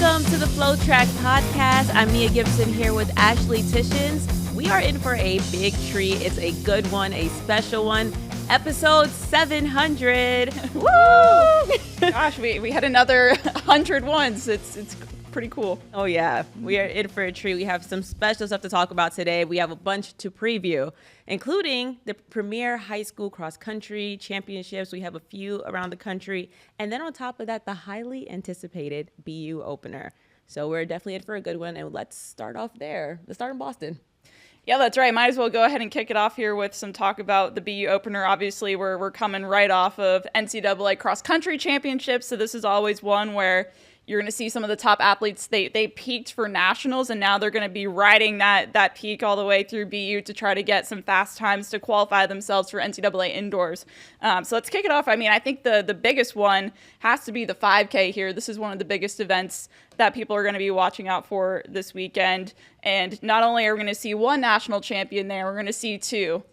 Welcome to the FloTrack Podcast. I'm Mia Gibson here with Ashley Tishins. We are in for a big treat. It's a good one, a special one. Episode 700. Woo! Gosh, we had another 100 ones. It's pretty cool. Oh yeah, we are in for a treat. We have some special stuff to talk about today. We have a bunch to preview, including the premier high school cross country championships. We have a few around the country. And then on top of that, the highly anticipated BU opener. So we're definitely in for a good one. And let's start off there. Let's start in Boston. Yeah, that's right. Might as well go ahead and kick it off here with some talk about the BU opener. Obviously, we're coming right off of NCAA cross country championships. So this is always one where you're going to see some of the top athletes, they peaked for nationals, and now they're going to be riding that peak all the way through BU to try to get some fast times to qualify themselves for NCAA indoors. So let's kick it off. I mean, I think the biggest one has to be the 5K here. This is one of the biggest events that people are going to be watching out for this weekend. And not only are we going to see one national champion there, we're going to see two.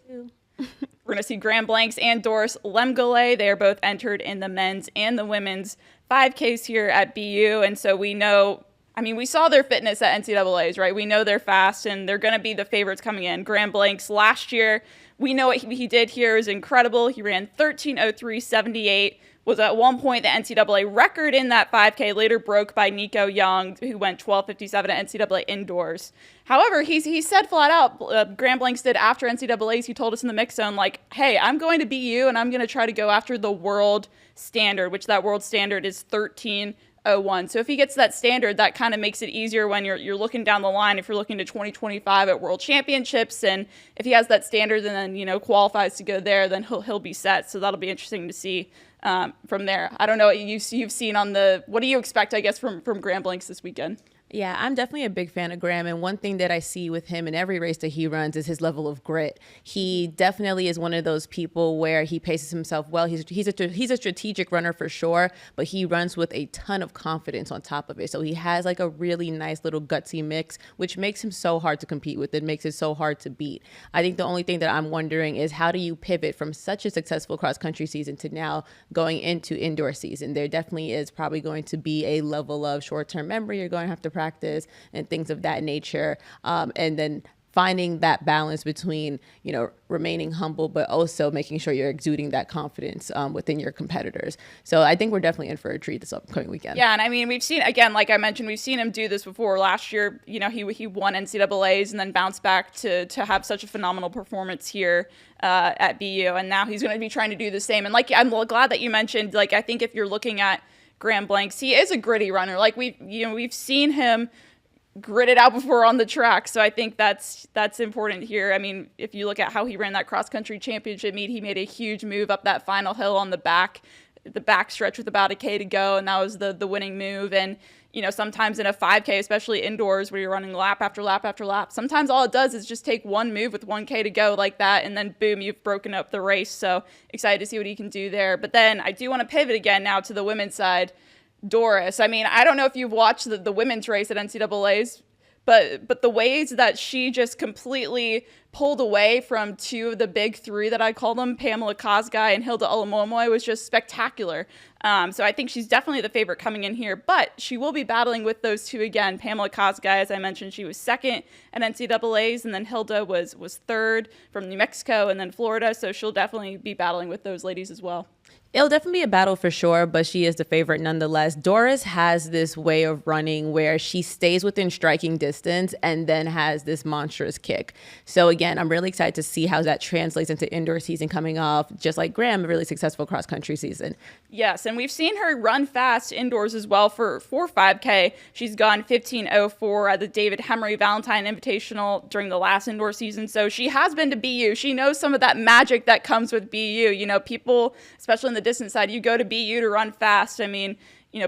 We're going to see Graham Blanks and Doris Lemgole. They are both entered in the men's and the women's 5Ks here at BU. And so we know, I mean, we saw their fitness at NCAAs, right? We know they're fast and they're going to be the favorites coming in. Graham Blanks last year, we know what he did here is incredible. He ran 13:03.78, was at one point the NCAA record in that 5K, later broke by Nico Young, who went 12:57 at NCAA indoors. However, he said flat out, Graham Blanks did after NCAAs, he told us in the mix zone, like, hey, I'm going to BU and I'm going to try to go after the world standard, which that world standard is 13:01. So if he gets that standard, that kind of makes it easier when you're looking down the line, if you're looking to 2025 at world championships, and if he has that standard and then, qualifies to go there, then he'll be set. So that'll be interesting to see from there. I don't know what you've seen on what do you expect, I guess, from Graham Blanks this weekend? Yeah, I'm definitely a big fan of Graham. And one thing that I see with him in every race that he runs is his level of grit. He definitely is one of those people where he paces himself well. He's a strategic runner for sure, but he runs with a ton of confidence on top of it. So he has like a really nice little gutsy mix, which makes him so hard to compete with. It makes it so hard to beat. I think the only thing that I'm wondering is how do you pivot from such a successful cross-country season to now going into indoor season? There definitely is probably going to be a level of short-term memory. You're going to have to practice and things of that nature. And then finding that balance between, remaining humble, but also making sure you're exuding that confidence within your competitors. So I think we're definitely in for a treat this upcoming weekend. Yeah, and I mean, we've seen, again, like I mentioned, we've seen him do this before. Last year, he won NCAAs and then bounced back to have such a phenomenal performance here at BU. And now he's going to be trying to do the same. And I'm glad that you mentioned, I think if you're looking at Graham Blanks, he is a gritty runner. We've seen him gritted out before on the track. So I think that's important here. I mean, if you look at how he ran that cross country championship meet, he made a huge move up that final hill on the back stretch with about a K to go. And that was the winning move. And, sometimes in a 5K, especially indoors where you're running lap after lap after lap, sometimes all it does is just take one move with 1K to go like that. And then boom, you've broken up the race. So excited to see what he can do there. But then I do want to pivot again now to the women's side. Doris, I mean, I don't know if you've watched the women's race at NCAAs, but the ways that she just completely pulled away from two of the big three that I call them, Pamela Kosgei and Hilda Olamomoy, was just spectacular. So I think she's definitely the favorite coming in here, but she will be battling with those two again. Pamela Kosgei, as I mentioned, she was second at NCAAs, and then Hilda was third from New Mexico and then Florida, so she'll definitely be battling with those ladies as well. It'll definitely be a battle for sure, but she is the favorite nonetheless. Doris has this way of running where she stays within striking distance and then has this monstrous kick. So again, I'm really excited to see how that translates into indoor season coming off, just like Graham, a really successful cross-country season. Yes, and we've seen her run fast indoors as well for 5K. She's gone 15:04 at the David Hemery Valentine Invitational during the last indoor season. So she has been to BU. She knows some of that magic that comes with BU. People, especially in the distance side, you go to BU to run fast. I mean,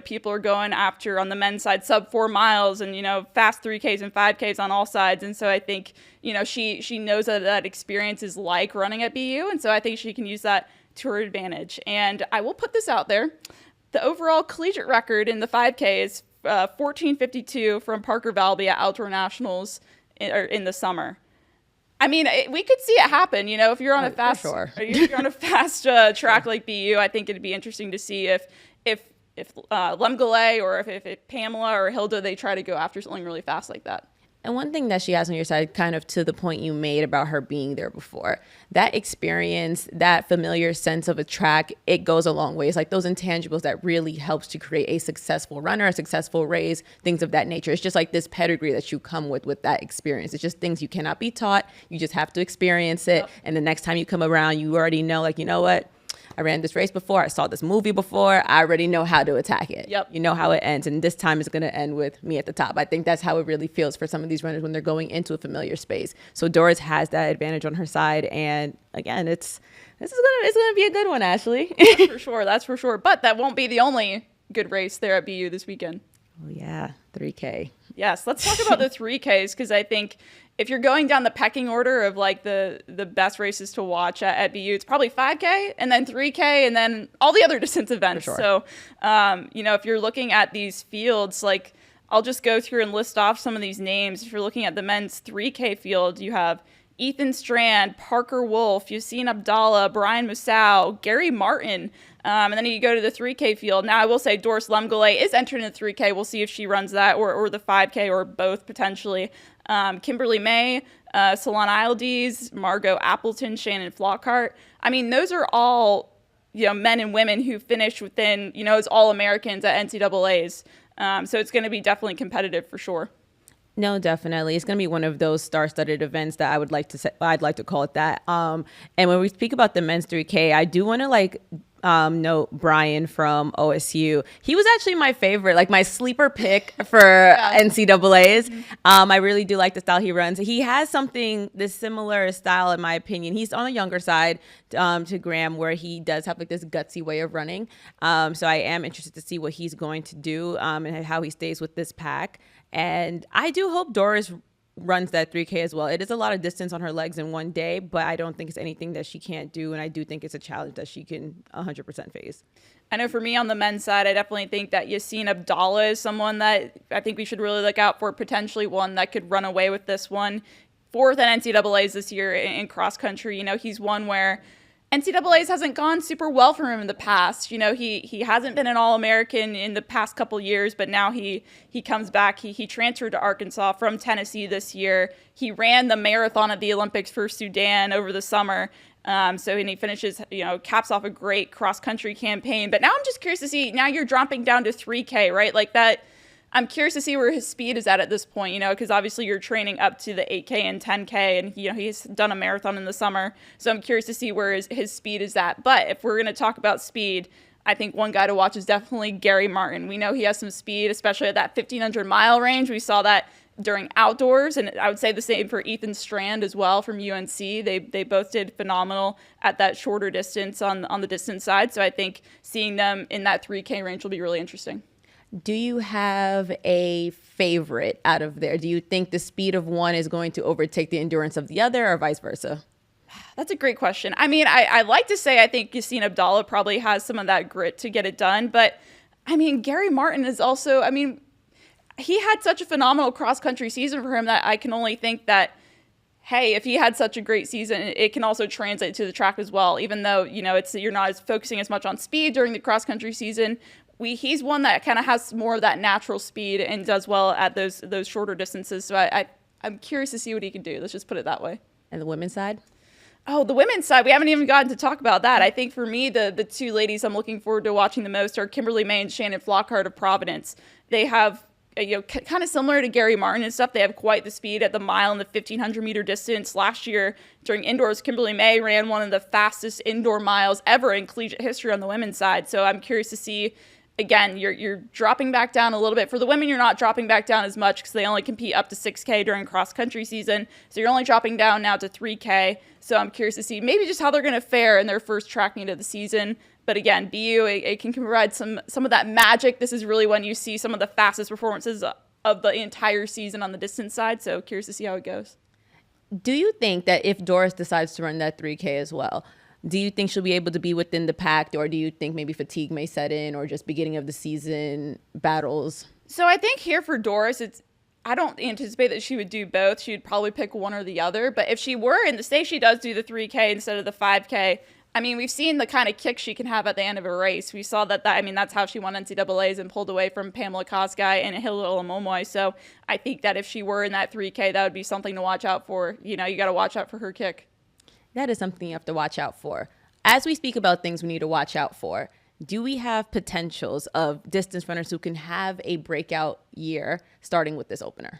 people are going after on the men's side sub 4 miles and, fast 3Ks and 5Ks on all sides. And so I think, she knows that experience is like running at BU. And so I think she can use that to her advantage. And I will put this out there. The overall collegiate record in the 5K is 14:52 from Parker Valby at Outdoor Nationals in the summer. I mean, we could see it happen. If you're on a fast, if you're on a fast track like BU, I think it'd be interesting to see if Lemgale or if Pamela or Hilda, they try to go after something really fast like that. And one thing that she has on your side, kind of to the point you made about her being there before, that experience, that familiar sense of a track, it goes a long way. It's like those intangibles that really helps to create a successful runner, a successful race, things of that nature. It's just like this pedigree that you come with that experience. It's just things you cannot be taught. You just have to experience it. Yep. And the next time you come around, you already know, like, you know what? I ran this race before. I saw this movie before. I already know how to attack it. Yep. You know how it ends. And this time it's going to end with me at the top. I think that's how it really feels for some of these runners when they're going into a familiar space. So Doris has that advantage on her side. And again, it's going to be a good one, Ashley. That's for sure. But that won't be the only good race there at BU this weekend. Oh, yeah. 3K. Yes. Let's talk about the 3Ks, because I think if you're going down the pecking order of like the best races to watch at BU, it's probably 5K and then 3K and then all the other distance events. Sure. So, if you're looking at these fields, like I'll just go through and list off some of these names. If you're looking at the men's 3K field, you have Ethan Strand, Parker Wolf, Yassine Abdallah, Brian Musau, Gary Martin. And then you go to the 3K field. Now, I will say Doris Lemgale is entering the 3K. We'll see if she runs that or the 5K or both potentially. Kimberly May, Solana Ildes, Margot Appleton, Shannon Flockhart. I mean, those are all, men and women who finished within, as All-Americans at NCAAs. So it's going to be definitely competitive for sure. No, definitely. It's going to be one of those star-studded events that I'd like to call it that. And when we speak about the men's 3K, I do want to note Brian from OSU. He was actually my favorite, like my sleeper pick for NCAAs. I really do like the style he runs. He has this similar style, in my opinion. He's on the younger side to Graham, where he does have like this gutsy way of running. So I am interested to see what he's going to do and how he stays with this pack. And I do hope Doris runs that 3K as well. It is a lot of distance on her legs in one day, but I don't think it's anything that she can't do. And I do think it's a challenge that she can 100% face. I know for me on the men's side, I definitely think that Yassine Abdallah is someone that I think we should really look out for, potentially one that could run away with this one. Fourth at NCAAs this year in cross country. He's one where NCAAs hasn't gone super well for him in the past. He hasn't been an All-American in the past couple years, but now he comes back. He transferred to Arkansas from Tennessee this year. He ran the marathon at the Olympics for Sudan over the summer. And he finishes, caps off a great cross-country campaign. But now I'm just curious to see, now you're dropping down to 3K, right? Like that. I'm curious to see where his speed is at this point, because obviously you're training up to the 8K and 10K, and he's done a marathon in the summer. So I'm curious to see where his speed is at. But if we're going to talk about speed, I think one guy to watch is definitely Gary Martin. We know he has some speed, especially at that 1,500-mile range. We saw that during outdoors, and I would say the same for Ethan Strand as well from UNC. They both did phenomenal at that shorter distance on the distance side. So I think seeing them in that 3K range will be really interesting. Do you have a favorite out of there? Do you think the speed of one is going to overtake the endurance of the other, or vice versa? That's a great question. I mean, I like to say I think Yassine Abdallah probably has some of that grit to get it done. But, Gary Martin is also, he had such a phenomenal cross-country season for him that I can only think that, hey, if he had such a great season, it can also translate to the track as well, even though, you're not focusing as much on speed during the cross-country season. He's one that kind of has more of that natural speed and does well at those shorter distances. So I'm curious to see what he can do. Let's just put it that way. And the women's side? Oh, the women's side. We haven't even gotten to talk about that. I think for me, the two ladies I'm looking forward to watching the most are Kimberly May and Shannon Flockhart of Providence. They have, kind of similar to Gary Martin and stuff. They have quite the speed at the mile and the 1,500-meter distance. Last year during indoors, Kimberly May ran one of the fastest indoor miles ever in collegiate history on the women's side. So I'm curious to see. Again, you're dropping back down a little bit. For the women, you're not dropping back down as much because they only compete up to 6K during cross-country season. So you're only dropping down now to 3K. So I'm curious to see maybe just how they're going to fare in their first track meet of the season. But again, BU, it can provide some of that magic. This is really when you see some of the fastest performances of the entire season on the distance side. So curious to see how it goes. Do you think that if Doris decides to run that 3K as well, do you think she'll be able to be within the pack, or do you think maybe fatigue may set in, or just beginning of the season battles? So I think here for Doris, I don't anticipate that she would do both. She would probably pick one or the other. But if she were, and say she does do the 3K instead of the 5K, I mean, we've seen the kind of kick she can have at the end of a race. We saw that's how she won NCAAs and pulled away from Pamela Kosgei and Hillel Omomoy. So I think that if she were in that 3K, that would be something to watch out for. You got to watch out for her kick. That is something you have to watch out for. As we speak about things we need to watch out for, do we have potentials of distance runners who can have a breakout year starting with this opener?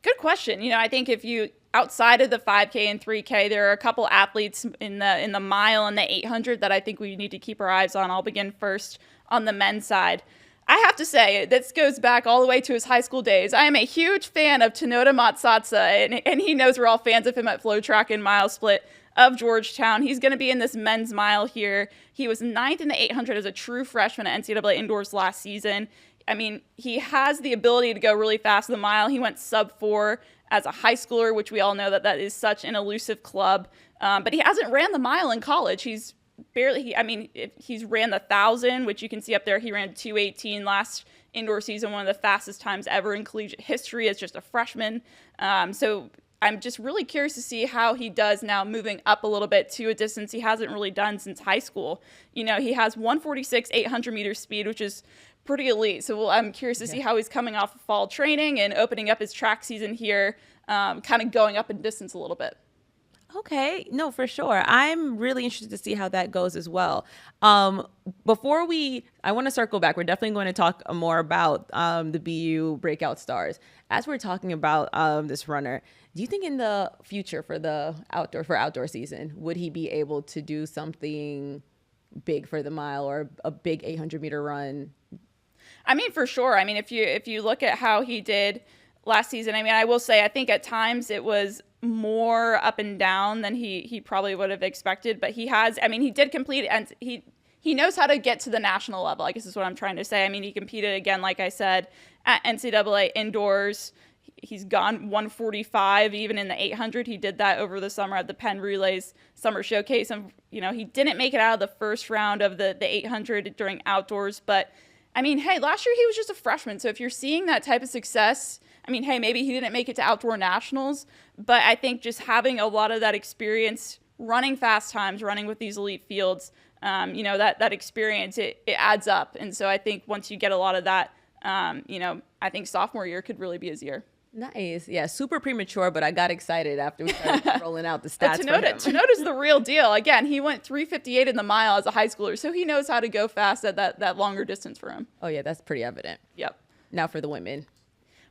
Good question. I think if you outside of the 5K and 3K, there are a couple athletes in the mile and the 800 that I think we need to keep our eyes on. I'll begin first on the men's side. I have to say, this goes back all the way to his high school days. I am a huge fan of Tanoda Matsatsa, and he knows we're all fans of him at FloTrack and Mile Split of Georgetown. He's going to be in this men's mile here. He was 9th in the 800 as a true freshman at NCAA Indoors last season. I mean, he has the ability to go really fast in the mile. He went sub-4 as a high schooler, which we all know that is such an elusive club. But he hasn't ran the mile in college. He's ran the 1,000, which you can see up there. He ran 2:18 last indoor season, one of the fastest times ever in collegiate history as just a freshman. So I'm just really curious to see how he does now moving up a little bit to a distance he hasn't really done since high school. He has 146 800 meter speed, which is pretty elite. So I'm curious to see how he's coming off of fall training and opening up his track season here, kind of going up in distance a little bit. Okay, no, for sure. I'm really interested to see how that goes as well. I want to circle back. We're definitely going to talk more about the BU breakout stars. As we're talking about this runner, do you think in the future for outdoor season, would he be able to do something big for the mile or a big 800 meter run? I mean, for sure. I mean, if you look at how he did last season, I mean, I will say I think at times it was more up and down than he probably would have expected. But he did complete, and he knows how to get to the national level, I guess is what I'm trying to say. I mean, he competed again, like I said, at NCAA Indoors. He's gone 145 even in the 800. He did that over the summer at the Penn Relays Summer Showcase. And, he didn't make it out of the first round of the 800 during outdoors. But, I mean, hey, last year he was just a freshman. So if you're seeing that type of success, I mean, hey, maybe he didn't make it to outdoor nationals. But I think just having a lot of that experience, running fast times, running with these elite fields, that experience, it adds up. And so I think once you get a lot of that, I think sophomore year could really be his year. Nice. Yeah, super premature, but I got excited after we started rolling out the stats for him. Tanoda's the real deal. Again, he went 3:58 in the mile as a high schooler, so he knows how to go fast at that longer distance for him. Oh, yeah, that's pretty evident. Yep. Now for the women.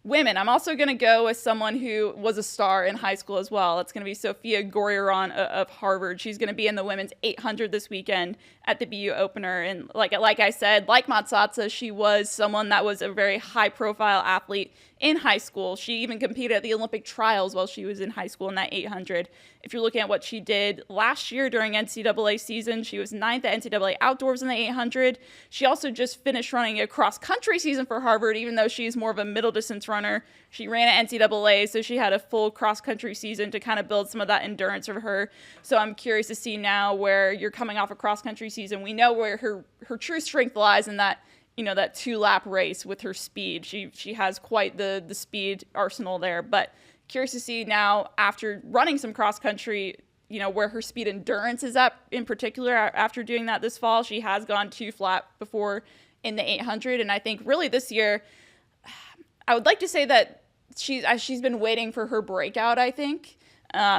Women, I'm also going to go with someone who was a star in high school as well. It's going to be Sophia Goryeron of Harvard. She's going to be in the women's 800 this weekend at the BU opener. And like I said, like Matsatsa, she was someone that was a very high-profile athlete in high school. She even competed at the Olympic trials while she was in high school in that 800. If you're looking at what she did last year during NCAA season, she was 9th at NCAA Outdoors in the 800. She also just finished running a cross-country season for Harvard, even though she's more of a middle-distance runner. She ran at NCAA, so she had a full cross-country season to kind of build some of that endurance for her. So I'm curious to see now where you're coming off a cross-country season. We know where her true strength lies in that, that 2-lap race with her speed. She has quite the speed arsenal there, but curious to see now after running some cross-country, where her speed endurance is up in particular after doing that this fall. She has gone 2 flat before in the 800, and I think really this year, I would like to say that she's been waiting for her breakout, I think.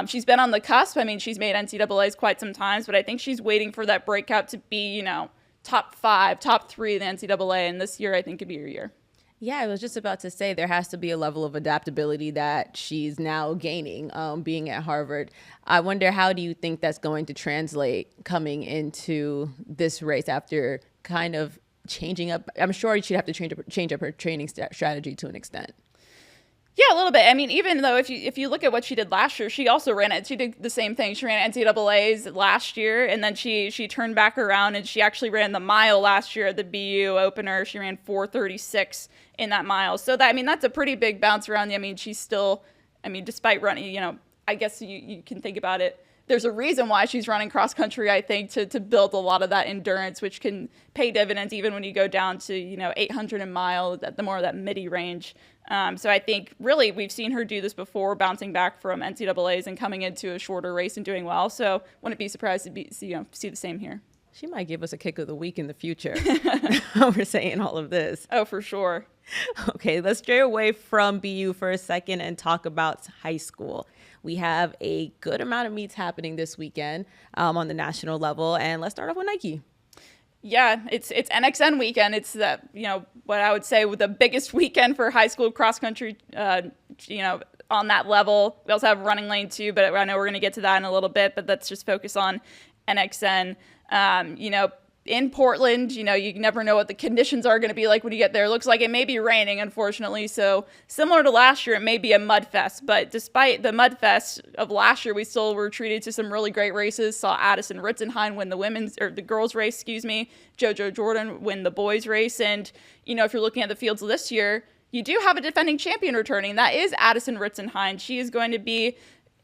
She's been on the cusp. I mean, she's made NCAAs quite some times, but I think she's waiting for that breakout to be, top 5, top 3 in the NCAA, and this year I think could be her year. Yeah, I was just about to say there has to be a level of adaptability that she's now gaining being at Harvard. I wonder, how do you think that's going to translate coming into this race after kind of changing up? I'm sure she'd have to change up her training strategy to an extent. Yeah, a little bit. I mean, even though if you look at what she did last year, she also she did the same thing. She ran NCAAs last year, and then she turned back around and she actually ran the mile last year at the BU opener. She ran 4:36 in that mile. So that's a pretty big bounce around. She's still, despite running, I guess you can think about it there's a reason why she's running cross country, I think, to build a lot of that endurance, which can pay dividends even when you go down to, 800 a mile, the more of that midi range. So I think really we've seen her do this before, bouncing back from NCAAs and coming into a shorter race and doing well. So wouldn't be surprised to see the same here. She might give us a kick of the week in the future. We're saying all of this. Oh, for sure. Okay, let's stray away from BU for a second and talk about high school. We have a good amount of meets happening this weekend on the national level. And let's start off with Nike. Yeah, it's NXN weekend. It's what I would say the biggest weekend for high school cross country, on that level. We also have RunningLane too, but I know we're going to get to that in a little bit, but let's just focus on NXN. In Portland, you never know what the conditions are going to be like when you get there. It looks like it may be raining, unfortunately. So similar to last year, it may be a mud fest. But despite the mud fest of last year, we still were treated to some really great races. Saw Addison Ritzenhein win the girls race, JoJo Jordan win the boys race. And, if you're looking at the fields this year, you do have a defending champion returning. That is Addison Ritzenhein. She is going to be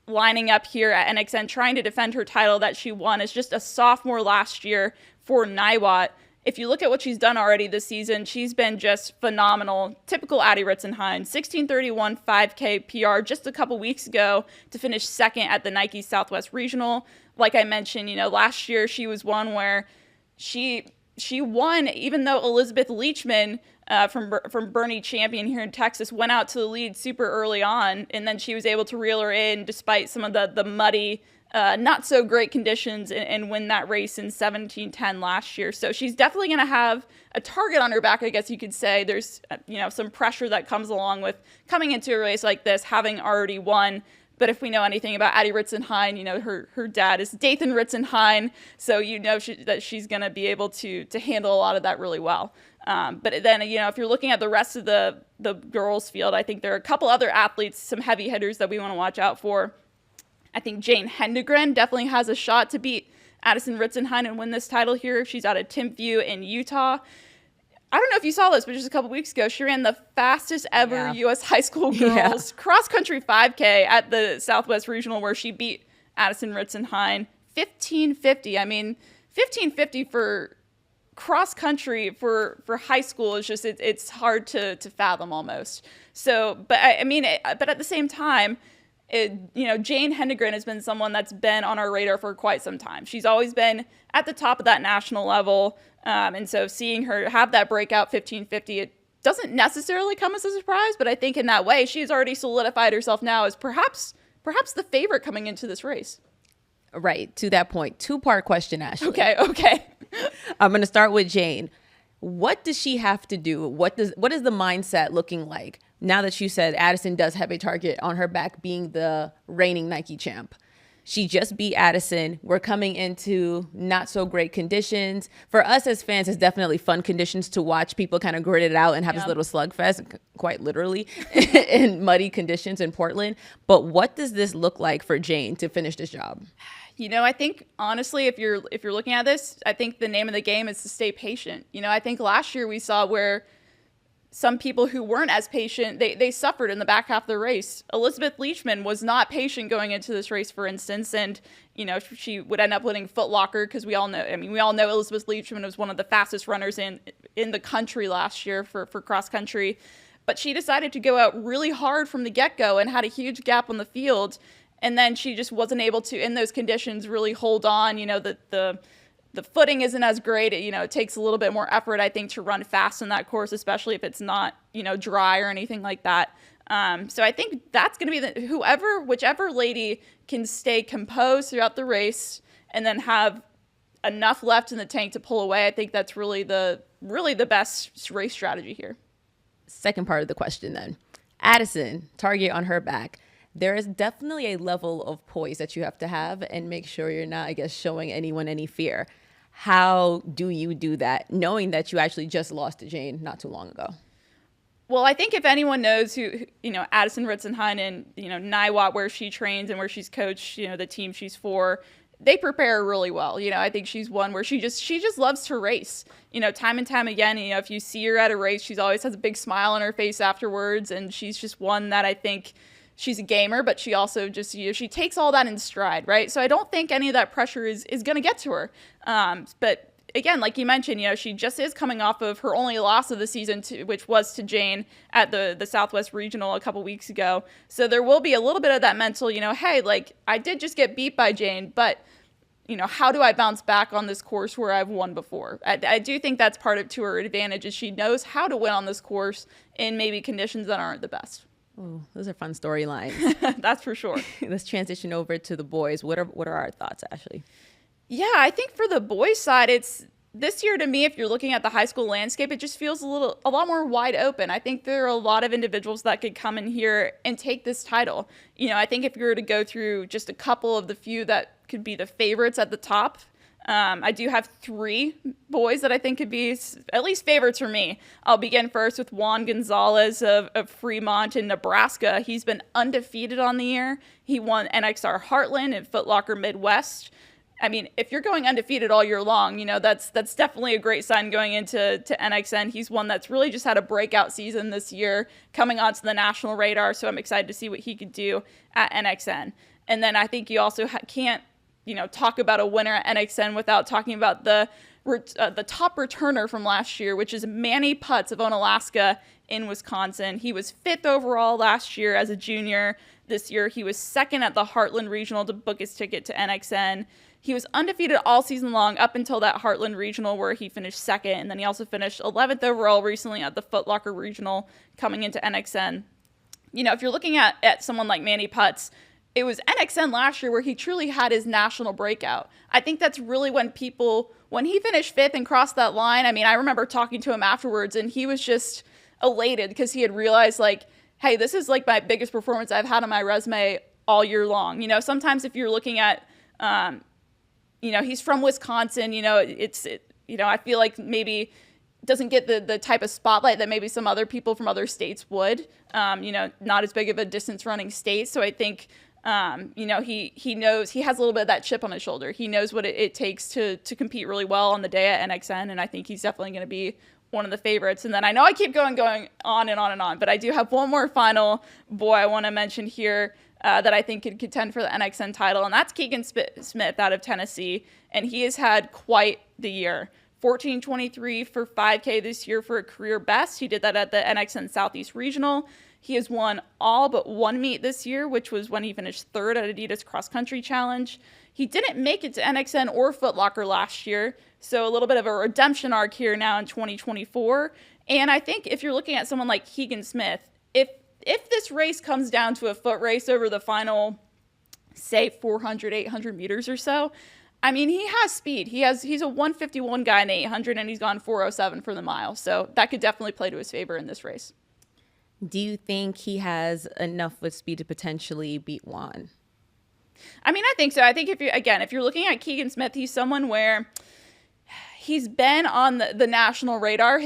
lining up here at NXN, trying to defend her title that she won as just a sophomore last year for Niwot. If you look at what she's done already this season, she's been just phenomenal. Typical Addie Ritzenhein, 16:31 5K PR just a couple weeks ago to finish second at the Nike Southwest Regional. Like I mentioned, last year she was one where she won, even though Elizabeth Leachman from Bernie Champion here in Texas went out to the lead super early on, and then she was able to reel her in despite some of the muddy, not so great conditions and win that race in 17:10 last year. So she's definitely going to have a target on her back, I guess you could say. There's some pressure that comes along with coming into a race like this, having already won. But if we know anything about Addie Ritzenhein, her dad is Dathan Ritzenhein, so that she's going to be able to handle a lot of that really well. But then, if you're looking at the rest of the girls' field, I think there are a couple other athletes, some heavy hitters that we want to watch out for. I think Jane Hendegren definitely has a shot to beat Addison Ritzenhein and win this title here. She's out of Timpview in Utah. I don't know if you saw this, but just a couple weeks ago, she ran the fastest ever U.S. high school girls cross-country 5K at the Southwest Regional, where she beat Addison Ritzenhein 15:50. I mean, 15:50 for cross-country for high school is just it's hard to fathom almost. So, but at the same time, Jane Hendegren has been someone that's been on our radar for quite some time. She's always been at the top of that national level. And so seeing her have that breakout 15:50, it doesn't necessarily come as a surprise, but I think in that way, she's already solidified herself now as perhaps the favorite coming into this race. Right. To that point, two-part question, Ashley. Okay. I'm going to start with Jane. What does she have to do? What is the mindset looking like now that you said Addison does have a target on her back, being the reigning Nike champ? She just beat Addison. We're coming into not so great conditions. For us as fans, it's definitely fun conditions to watch people kind of grit it out and have this little slugfest, quite literally, in muddy conditions in Portland. But what does this look like for Jane to finish this job? I think honestly, if you're looking at this, I think the name of the game is to stay patient. I think last year we saw where some people who weren't as patient, they suffered in the back half of the race. Elizabeth Leachman was not patient going into this race, for instance, and she would end up winning Foot Locker because we all know Elizabeth Leachman was one of the fastest runners in the country last year for cross country, but she decided to go out really hard from the get-go and had a huge gap on the field, and then she just wasn't able to, in those conditions, really hold on. The footing isn't as great. It takes a little bit more effort, I think, to run fast in that course, especially if it's not, dry or anything like that. So I think that's going to be whichever lady can stay composed throughout the race and then have enough left in the tank to pull away. I think that's really the best race strategy here. Second part of the question then. Addison, target on her back. There is definitely a level of poise that you have to have and make sure you're not, showing anyone any fear. How do you do that, knowing that you actually just lost to Jane not too long ago? Well, I think if anyone knows who Addison Ritzenhein and, Niwot, where she trains and where she's coached, the team she's for, they prepare really well. I think she's one where she just loves to race. Time and time again, if you see her at a race, she always has a big smile on her face afterwards. And she's just one that I think she's a gamer, but she also just, she takes all that in stride, right? So I don't think any of that pressure is going to get to her. But again, like you mentioned, she just is coming off of her only loss of the season, which was to Jane at the Southwest Regional a couple weeks ago. So there will be a little bit of that mental, hey, like I did just get beat by Jane, but how do I bounce back on this course where I've won before? I do think that's part of to her advantage is she knows how to win on this course in maybe conditions that aren't the best. Oh, those are fun storylines. That's for sure. Let's transition over to the boys. What are our thoughts, Ashley? Yeah, I think for the boys' side, it's this year to me, if you're looking at the high school landscape, it just feels a lot more wide open. I think there are a lot of individuals that could come in here and take this title. I think if you were to go through just a couple of the few that could be the favorites at the top, I do have 3 boys that I think could be at least favorites for me. I'll begin first with Juan Gonzalez of Fremont in Nebraska. He's been undefeated on the year. He won NXR Heartland and Foot Locker Midwest. I mean, if you're going undefeated all year long, that's definitely a great sign going into NXN. He's one that's really just had a breakout season this year, coming onto the national radar. So I'm excited to see what he could do at NXN. And then I think you also can't, talk about a winner at NXN without talking about the top returner from last year, which is Manny Putz of Onalaska in Wisconsin. He was 5th overall last year as a junior. This year he was 2nd at the Heartland Regional to book his ticket to NXN. He was undefeated all season long up until that Heartland Regional where he finished 2nd, and then he also finished 11th overall recently at the Foot Locker Regional coming into NXN. If you're looking at someone like Manny Putz, it was NXN last year where he truly had his national breakout. I think that's really when he finished 5th and crossed that line, I remember talking to him afterwards, and he was just elated because he had realized, like, hey, this is like my biggest performance I've had on my resume all year long. Sometimes if you're looking at, he's from Wisconsin, I feel like maybe doesn't get the type of spotlight that maybe some other people from other states would, not as big of a distance running state. So I think, he knows he has a little bit of that chip on his shoulder. He knows what it takes to compete really well on the day at NXN. And I think he's definitely going to be one of the favorites. And then I know I keep going on and on and on, but I do have one more final boy I want to mention here that I think could contend for the NXN title, and that's Keegan Smith out of Tennessee. And he has had quite the year. 14:23 for 5K this year for a career best. He did that at the NXN Southeast Regional. He has won all but one meet this year, which was when he finished 3rd at Adidas Cross Country Challenge. He didn't make it to NXN or Foot Locker last year, so a little bit of a redemption arc here now in 2024. And I think if you're looking at someone like Keegan Smith, if this race comes down to a foot race over the final, say, 400, 800 meters or so, he has speed. He's a 151 guy in the 800, and he's gone 407 for the mile. So that could definitely play to his favor in this race. Do you think he has enough with speed to potentially beat Juan? I think so. I think if you're looking at Keegan Smith, he's someone where he's been on the national radar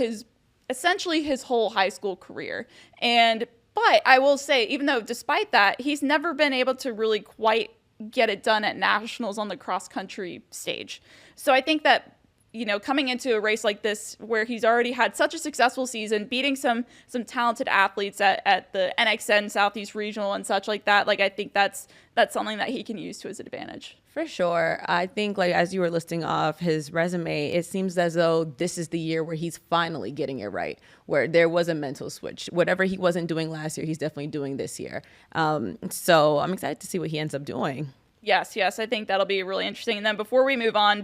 essentially his whole high school career. But I will say, even though despite that, he's never been able to really quite get it done at nationals on the cross country stage. So I think that, coming into a race like this where he's already had such a successful season, beating some talented athletes at the NXN Southeast Regional and such like that, I think that's something that he can use to his advantage. For sure. I think, as you were listing off his resume, it seems as though this is the year where he's finally getting it right, where there was a mental switch. Whatever he wasn't doing last year, he's definitely doing this year. So I'm excited to see what he ends up doing. Yes. I think that'll be really interesting. And then before we move off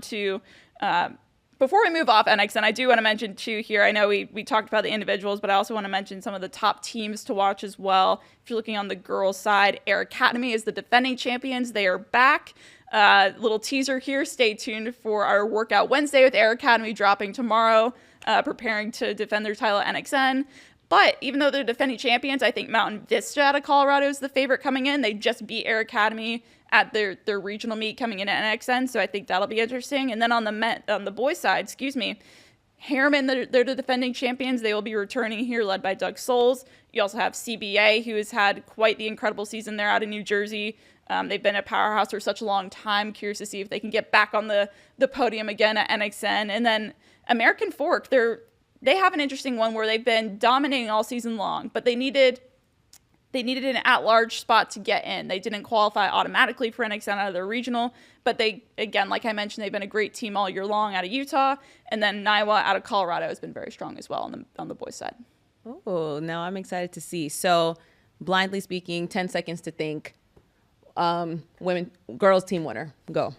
NXN, I do want to mention too here, I know we talked about the individuals, but I also want to mention some of the top teams to watch as well. If you're looking on the girls' side, Air Academy is the defending champions. They are back. Little teaser here. Stay tuned for our Workout Wednesday with Air Academy dropping tomorrow, preparing to defend their title at NXN. But even though they're defending champions, I think Mountain Vista out of Colorado is the favorite coming in. They just beat Air Academy at their regional meet coming in at NXN, so I think that'll be interesting. And then on the boys' side, Harriman, they're the defending champions. They will be returning here, led by Doug Souls. You also have CBA, who has had quite the incredible season there out of New Jersey. They've been a powerhouse for such a long time. Curious to see if they can get back on the podium again at NXN. And then American Fork, they have an interesting one where they've been dominating all season long, but they needed they needed an at-large spot to get in. They didn't qualify automatically for NXN out of their regional, but they, again, like I mentioned, they've been a great team all year long out of Utah, and then Niwa out of Colorado has been very strong as well on the boys' side. Oh, now I'm excited to see. So, blindly speaking, 10 seconds to think. Girls team winner, go.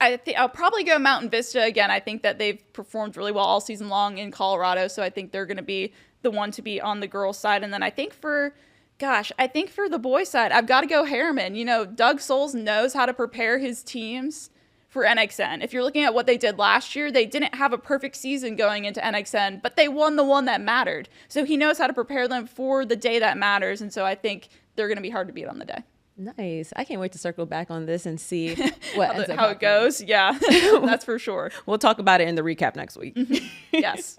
I'll probably go Mountain Vista again. I think that they've performed really well all season long in Colorado, so I think they're going to be the one to be on the girls' side. And then I think for the boys' side, I've got to go Harriman. You know, Doug Souls knows how to prepare his teams for NXN. If you're looking at what they did last year, they didn't have a perfect season going into NXN, but they won the one that mattered. So he knows how to prepare them for the day that matters, and so I think they're going to be hard to beat on the day. Nice. I can't wait to circle back on this and see what how it goes. Yeah, that's for sure. We'll talk about it in the recap next week. Yes.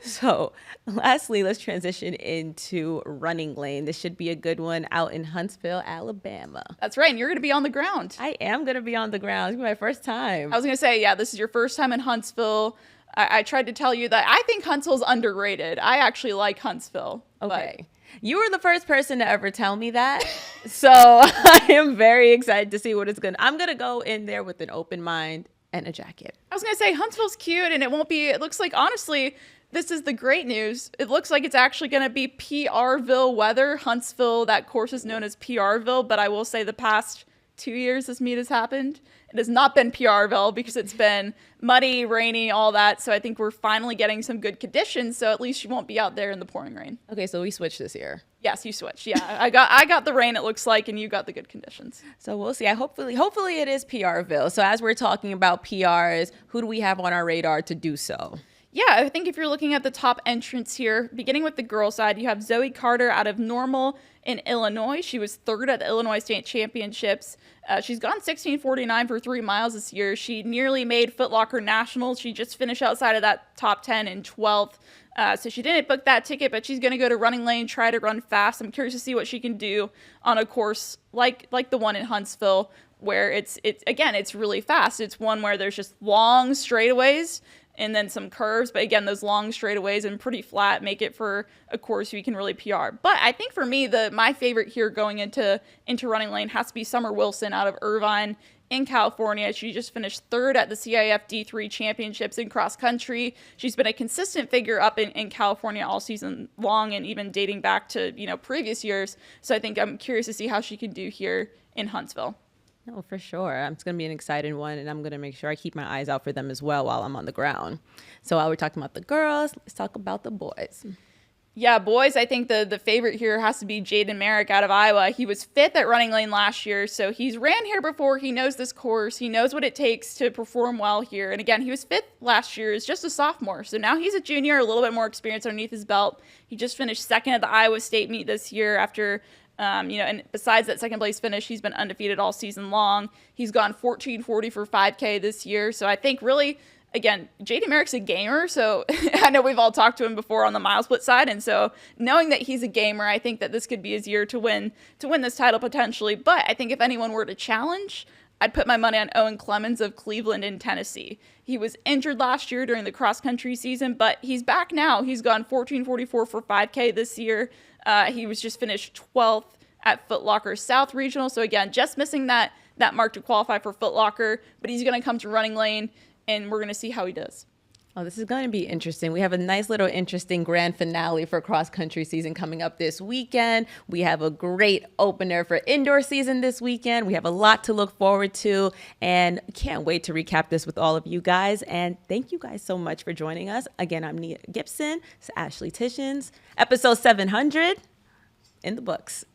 So lastly, let's transition into RunningLane. This should be a good one out in Huntsville, Alabama. That's right. And you're going to be on the ground. I am going to be on the ground. It's going to be my first time. I was going to say, yeah, this is your first time in Huntsville. I tried to tell you that I think Huntsville's underrated. I actually like Huntsville. Okay. You were the first person to ever tell me that. So I am very excited to see what it's going to. I'm going to go in there with an open mind and a jacket. I was going to say Huntsville's cute and it looks like, honestly, this is the great news. It looks like it's actually going to be PRville weather. Huntsville, that course is known as PRville, but I will say the past 2 years this meet has happened. It has not been PRville because it's been muddy, rainy, all that. So I think we're finally getting some good conditions. So at least you won't be out there in the pouring rain. Okay, so we switched this year. Yes, you switched. Yeah, I got the rain, it looks like, and you got the good conditions. So we'll see. Hopefully it is PRville. So as we're talking about PRs, who do we have on our radar to do so? Yeah, I think if you're looking at the top entrants here, beginning with the girls' side, you have Zoe Carter out of Normal in Illinois. She was third at the Illinois State Championships. She's gone 16:49 for 3 miles this year. She nearly made Foot Locker Nationals. She just finished outside of that top 10 in 12th. So she didn't book that ticket, but she's going to go to RunningLane, try to run fast. I'm curious to see what she can do on a course like the one in Huntsville, where it's really fast. It's one where there's just long straightaways and then some curves. But again, those long straightaways and pretty flat make it for a course you can really PR. But I think for me, my favorite here going into RunningLane has to be Summer Wilson out of Irvine in California. She just finished third at the CIF D3 championships in cross country. She's been a consistent figure up in California all season long and even dating back to, previous years. So I think I'm curious to see how she can do here in Huntsville. No, for sure. It's going to be an exciting one, and I'm going to make sure I keep my eyes out for them as well while I'm on the ground. So while we're talking about the girls, let's talk about the boys. Yeah, boys, I think the favorite here has to be Jaden Merrick out of Iowa. He was fifth at RunningLane last year, so he's ran here before. He knows this course. He knows what it takes to perform well here. And again, he was fifth last year as just a sophomore. So now he's a junior, a little bit more experience underneath his belt. He just finished second at the Iowa State meet this year after and besides that second place finish, he's been undefeated all season long. He's gone 14:40 for 5K this year. So I think really, again, Jaden Merrick's a gamer. So I know we've all talked to him before on the mile split side. And so knowing that he's a gamer, I think that this could be his year to win this title potentially. But I think if anyone were to challenge, I'd put my money on Owen Clemens of Cleveland in Tennessee. He was injured last year during the cross-country season, but he's back now. He's gone 14:44 for 5K this year. He was just finished 12th at Foot Locker South Regional. So again, just missing that mark to qualify for Foot Locker, but he's going to come to RunningLane, and we're going to see how he does. Oh, this is going to be interesting. We have a nice little interesting grand finale for cross-country season coming up this weekend. We have a great opener for indoor season this weekend. We have a lot to look forward to, and can't wait to recap this with all of you guys. And thank you guys so much for joining us. Again, I'm Nia Gibson. It's Ashley Titians. Episode 700 in the books.